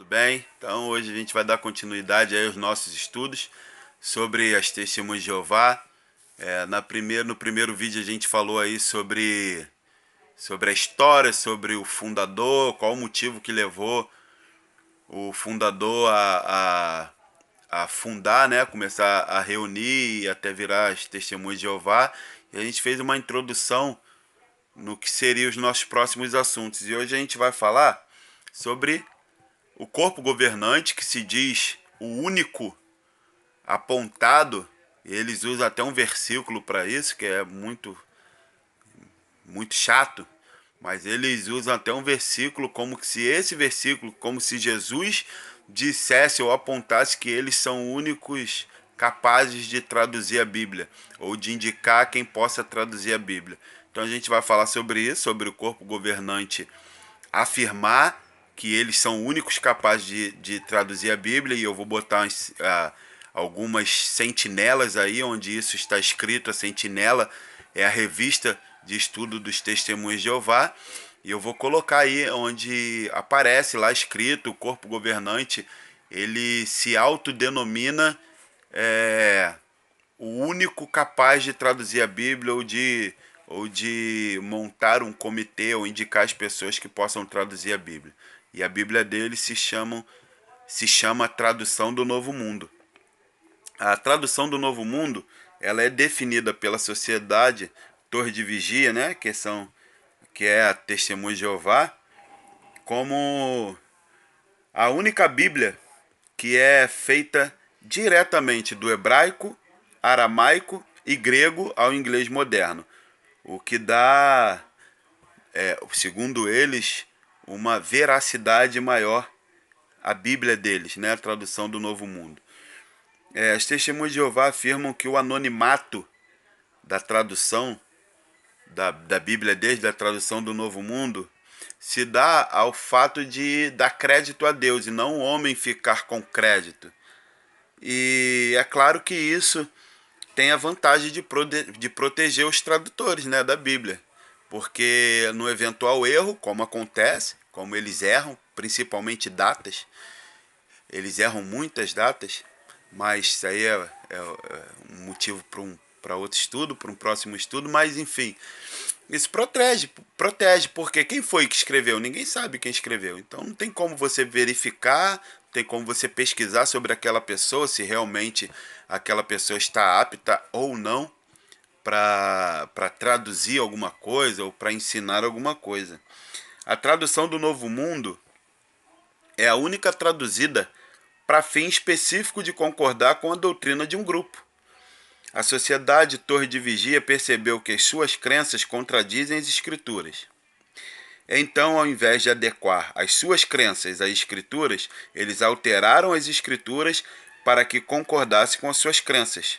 Tudo bem? Então hoje a gente vai dar continuidade aí aos nossos estudos sobre as Testemunhas de Jeová. No primeiro vídeo a gente falou aí sobre a história, sobre o fundador, qual o motivo que levou o fundador a fundar, né? Começar a reunir e até virar as Testemunhas de Jeová. E a gente fez uma introdução no que seriam os nossos próximos assuntos. E hoje a gente vai falar sobre o corpo governante, que se diz o único apontado. Eles usam até um versículo para isso, que é muito chato, mas eles usam até um versículo como se Jesus dissesse ou apontasse que eles são únicos capazes de traduzir a Bíblia, ou de indicar quem possa traduzir a Bíblia. Então a gente vai falar sobre isso, sobre o corpo governante afirmar que eles são únicos capazes de traduzir a Bíblia, e eu vou botar algumas sentinelas aí onde isso está escrito. A sentinela é a revista de estudo dos Testemunhos de Jeová, e eu vou colocar aí onde aparece lá escrito: o corpo governante, ele se autodenomina o único capaz de traduzir a Bíblia, ou de montar um comitê ou indicar as pessoas que possam traduzir a Bíblia. E a Bíblia dele se chama Tradução do Novo Mundo. A Tradução do Novo Mundo, ela é definida pela Sociedade Torre de Vigia, né, que é a Testemunha de Jeová, como a única Bíblia que é feita diretamente do hebraico, aramaico e grego ao inglês moderno, o que dá, segundo eles, uma veracidade maior à Bíblia deles, né, a tradução do Novo Mundo. As Testemunhas de Jeová afirmam que o anonimato da tradução da Bíblia deles, da tradução do Novo Mundo, se dá ao fato de dar crédito a Deus e não o homem ficar com crédito. E é claro que isso tem a vantagem de proteger os tradutores, né, da Bíblia. Porque no eventual erro, como acontece, como eles erram, principalmente datas, eles erram muitas datas, mas isso aí é um motivo para outro estudo, para um próximo estudo, mas enfim, isso protege, porque quem foi que escreveu? Ninguém sabe quem escreveu. Então não tem como você verificar, não tem como você pesquisar sobre aquela pessoa, se realmente aquela pessoa está apta ou não para traduzir alguma coisa ou para ensinar alguma coisa. A tradução do Novo Mundo é a única traduzida para fim específico de concordar com a doutrina de um grupo. A Sociedade Torre de Vigia percebeu que as suas crenças contradizem as Escrituras. Então, ao invés de adequar as suas crenças às Escrituras, eles alteraram as Escrituras para que concordasse com as suas crenças.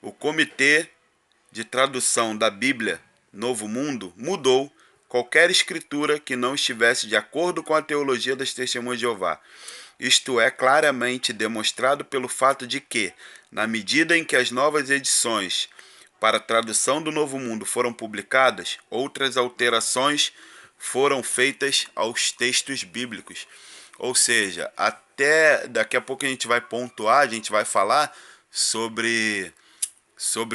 O Comitê de Tradução da Bíblia Novo Mundo mudou qualquer escritura que não estivesse de acordo com a teologia das Testemunhas de Jeová. Isto é claramente demonstrado pelo fato de que, na medida em que as novas edições para a tradução do Novo Mundo foram publicadas, outras alterações foram feitas aos textos bíblicos. Ou seja, até daqui a pouco a gente vai pontuar, a gente vai falar sobre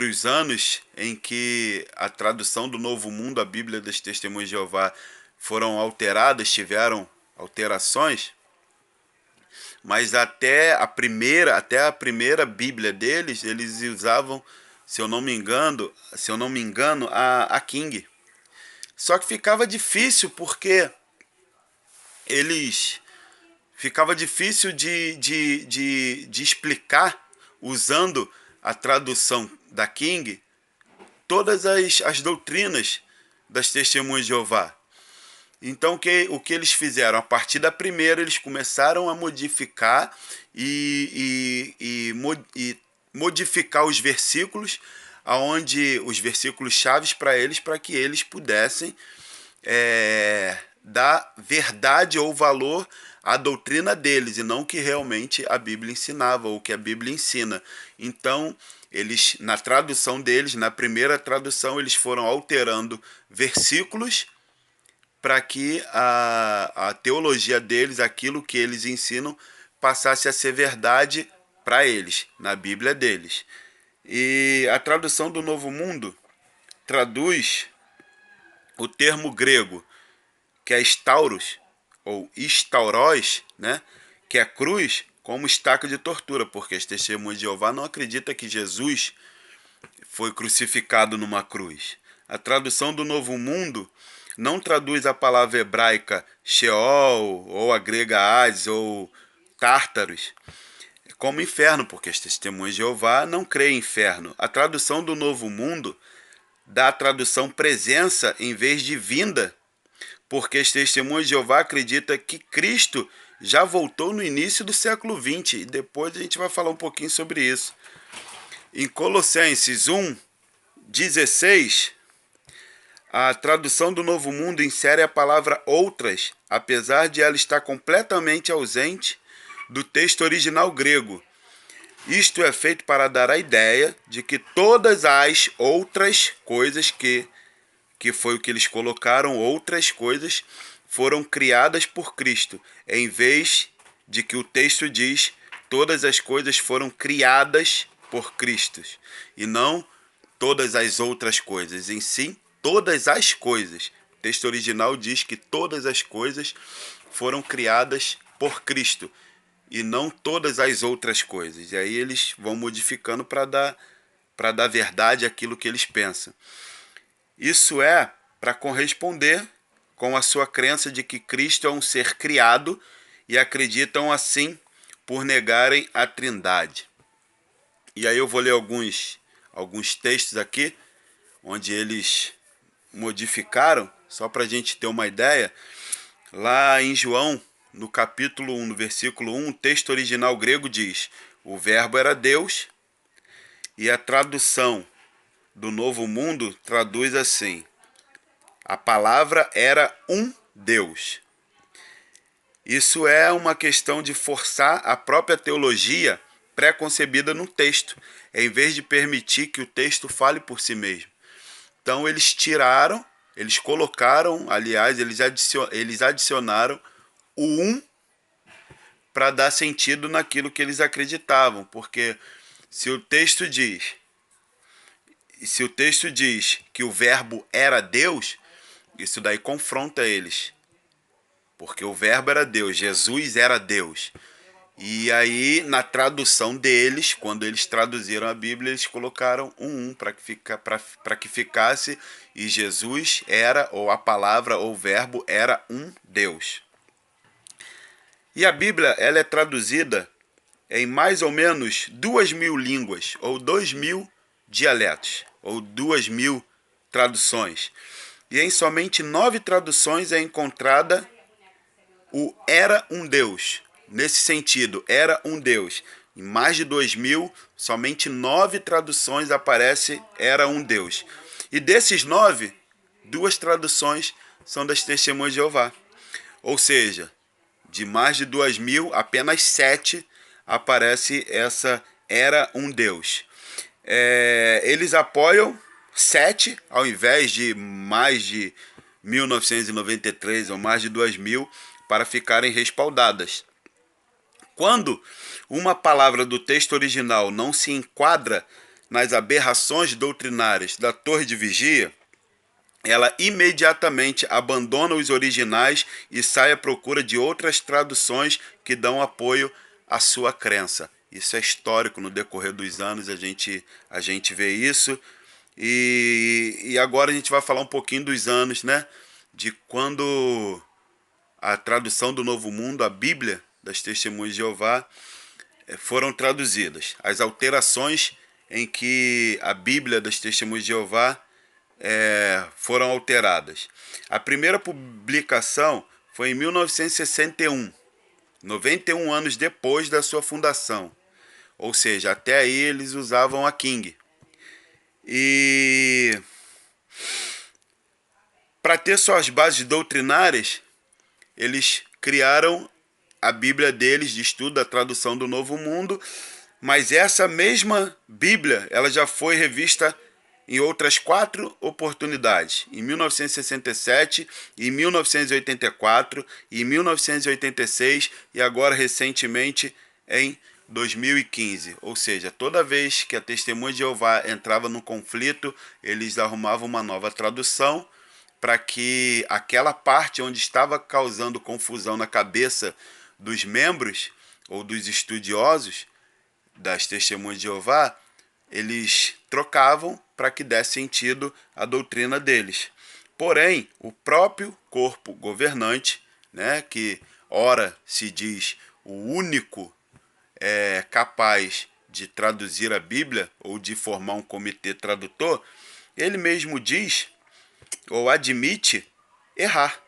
os anos em que a tradução do Novo Mundo, a Bíblia das Testemunhas de Jeová, foram alteradas, tiveram alterações, mas até a primeira Bíblia deles, eles usavam, se eu não me engano, a King. Só que ficava difícil porque eles ficava difícil de explicar, usando a tradução da King, todas as doutrinas das Testemunhas de Jeová. Então o que eles fizeram? A partir da primeira, eles começaram a modificar e modificar os versículos, aonde os versículos chaves para eles, para que eles pudessem dar verdade ou valor à doutrina deles, e não que realmente a Bíblia ensinava ou que a Bíblia ensina. Então, eles, na tradução deles, na primeira tradução, eles foram alterando versículos para que a teologia deles, aquilo que eles ensinam, passasse a ser verdade para eles, na Bíblia deles. E a tradução do Novo Mundo traduz o termo grego, que é stauros, ou stauros, né? Que é cruz, como estaca de tortura, porque as testemunhas de Jeová não acreditam que Jesus foi crucificado numa cruz. A tradução do Novo Mundo não traduz a palavra hebraica Sheol, ou a grega Hades, ou Tártaros, como inferno, porque as testemunhas de Jeová não creem em inferno. A tradução do Novo Mundo dá a tradução presença em vez de vinda, porque as testemunhas de Jeová acreditam que Cristo já voltou no início do século XX, e depois a gente vai falar um pouquinho sobre isso. Em Colossenses 1:16, a tradução do Novo Mundo insere a palavra outras, apesar de ela estar completamente ausente do texto original grego. Isto é feito para dar a ideia de que todas as outras coisas que foi o que eles colocaram, outras coisas, foram criadas por Cristo, em vez de que o texto diz todas as coisas foram criadas por Cristo, e não todas as outras coisas, em si, todas as coisas. O texto original diz que todas as coisas foram criadas por Cristo, e não todas as outras coisas. E aí eles vão modificando para dar verdade àquilo que eles pensam. Isso é para corresponder com a sua crença de que Cristo é um ser criado, e acreditam assim por negarem a Trindade. E aí eu vou ler alguns textos aqui, onde eles modificaram, só para a gente ter uma ideia. Lá em João, no capítulo 1, no versículo 1, o texto original grego diz: o verbo era Deus, e a tradução do Novo Mundo traduz assim: a palavra era um Deus. Isso é uma questão de forçar a própria teologia pré-concebida no texto, em vez de permitir que o texto fale por si mesmo. Então eles colocaram, aliás, eles adicionaram o um para dar sentido naquilo que eles acreditavam, porque se o texto diz que o verbo era Deus, isso daí confronta eles, porque o verbo era Deus, Jesus era Deus. E aí, na tradução deles, quando eles traduziram a Bíblia, eles colocaram um para que ficasse, e Jesus era, ou a palavra, ou o verbo, era um Deus. E a Bíblia, ela é traduzida em mais ou menos 2.000 línguas, ou 2.000 dialetos, ou 2.000 traduções. E em somente 9 traduções é encontrada o era um Deus. Nesse sentido, era um Deus. Em mais de 2.000, somente 9 traduções aparece era um Deus. E desses 9, 2 traduções são das Testemunhas de Jeová. Ou seja, de mais de 2.000, apenas 7 aparece essa era um Deus. Eles apoiam 7 ao invés de mais de 1993 ou mais de 2.000 para ficarem respaldadas. Quando uma palavra do texto original não se enquadra nas aberrações doutrinárias da Torre de Vigia, ela imediatamente abandona os originais e sai à procura de outras traduções que dão apoio à sua crença. Isso é histórico, no decorrer dos anos a gente vê isso. E agora a gente vai falar um pouquinho dos anos, né? De quando a tradução do Novo Mundo, a Bíblia das Testemunhas de Jeová, foram traduzidas. As alterações em que a Bíblia das Testemunhas de Jeová foram alteradas. A primeira publicação foi em 1961, 91 anos depois da sua fundação. Ou seja, até aí eles usavam a King. E para ter suas bases doutrinárias, eles criaram a Bíblia deles de estudo, a tradução do Novo Mundo, mas essa mesma Bíblia, ela já foi revista em outras 4 oportunidades, em 1967, em 1984, em 1986 e agora recentemente em 2015. Ou seja, toda vez que a Testemunha de Jeová entrava no conflito, eles arrumavam uma nova tradução para que aquela parte onde estava causando confusão na cabeça dos membros ou dos estudiosos das Testemunhas de Jeová, eles trocavam para que desse sentido à doutrina deles. Porém, o próprio corpo governante, né, que ora se diz o único capaz de traduzir a Bíblia ou de formar um comitê tradutor, ele mesmo diz ou admite errar,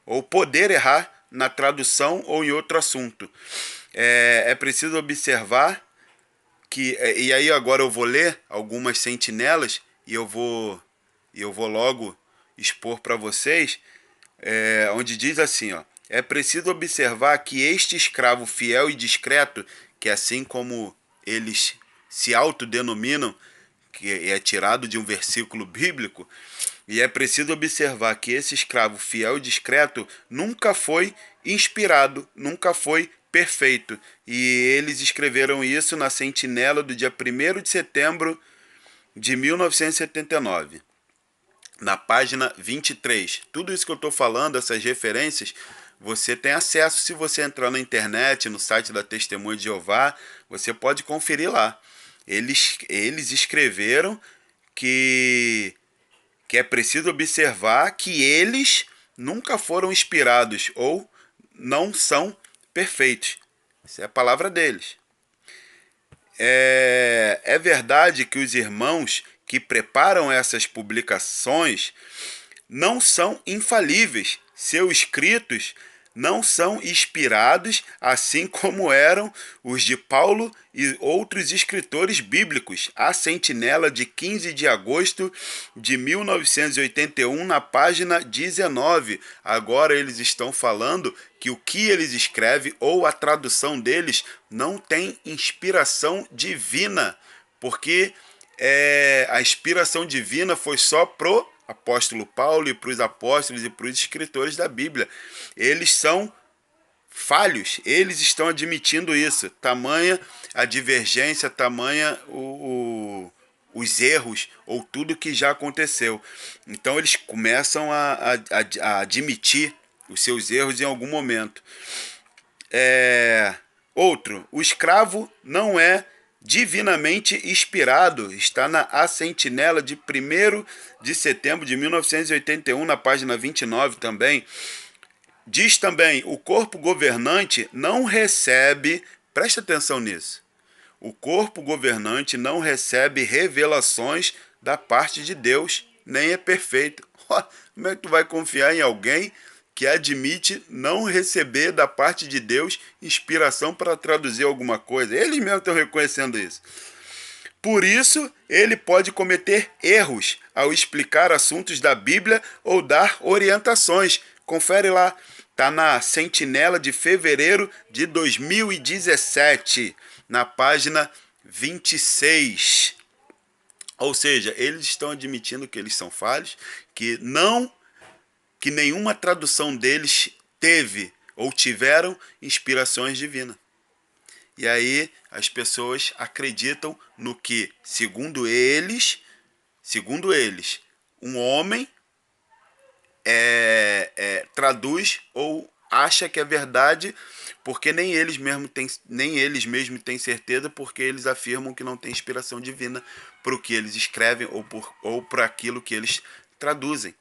ou poder errar na tradução ou em outro assunto. É preciso observar que, e aí agora eu vou ler algumas sentinelas e eu vou logo expor para vocês, onde diz assim, ó: é preciso observar que este escravo fiel e discreto, que assim como eles se autodenominam, que é tirado de um versículo bíblico, e é preciso observar que esse escravo fiel e discreto nunca foi inspirado, nunca foi perfeito. E eles escreveram isso na Sentinela do dia 1º de setembro de 1979, na página 23. Tudo isso que eu estou falando, essas referências, você tem acesso se você entrar na internet, no site da Testemunha de Jeová, você pode conferir lá. Eles escreveram que é preciso observar que eles nunca foram inspirados ou não são perfeitos. Essa é a palavra deles. É verdade que os irmãos que preparam essas publicações não são infalíveis. Seus escritos não são inspirados, assim como eram os de Paulo e outros escritores bíblicos. A Sentinela, de 15 de agosto de 1981, na página 19. Agora eles estão falando que o que eles escrevem ou a tradução deles não tem inspiração divina, porque a inspiração divina foi só pro apóstolo Paulo e para os apóstolos e para os escritores da Bíblia. Eles são falhos, eles estão admitindo isso. Tamanha a divergência, tamanha os erros ou tudo que já aconteceu. Então eles começam a admitir os seus erros em algum momento. Outro, o escravo não é divinamente inspirado, está na A Sentinela de 1º de setembro de 1981, na página 29 também. Diz também, o corpo governante não recebe, presta atenção nisso, o corpo governante não recebe revelações da parte de Deus, nem é perfeito. Como é que tu vai confiar em alguém que admite não receber da parte de Deus inspiração para traduzir alguma coisa? Eles mesmos estão reconhecendo isso. Por isso, ele pode cometer erros ao explicar assuntos da Bíblia ou dar orientações. Confere lá, está na Sentinela de fevereiro de 2017, na página 26. Ou seja, eles estão admitindo que eles são falhos, que nenhuma tradução deles teve ou tiveram inspirações divinas. E aí as pessoas acreditam no que, segundo eles, um homem traduz ou acha que é verdade, porque nem eles mesmos têm certeza, porque eles afirmam que não tem inspiração divina para o que eles escrevem ou para aquilo que eles traduzem.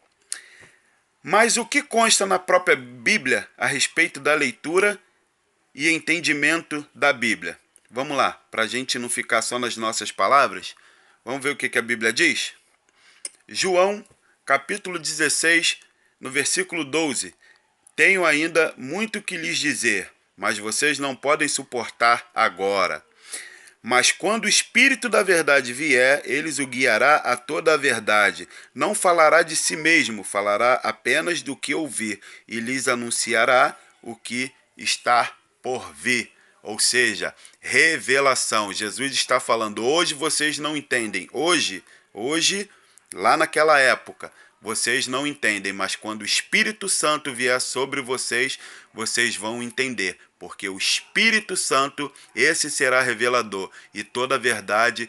Mas o que consta na própria Bíblia a respeito da leitura e entendimento da Bíblia? Vamos lá, para a gente não ficar só nas nossas palavras, vamos ver o que a Bíblia diz? João, capítulo 16, no versículo 12. Tenho ainda muito que lhes dizer, mas vocês não podem suportar agora. Mas quando o Espírito da verdade vier, ele o guiará a toda a verdade. Não falará de si mesmo, falará apenas do que ouvir, e lhes anunciará o que está por vir. Ou seja, revelação. Jesus está falando, hoje vocês não entendem. Hoje Lá naquela época, vocês não entendem, mas quando o Espírito Santo vier sobre vocês, vocês vão entender, porque o Espírito Santo, esse será revelador, e toda a verdade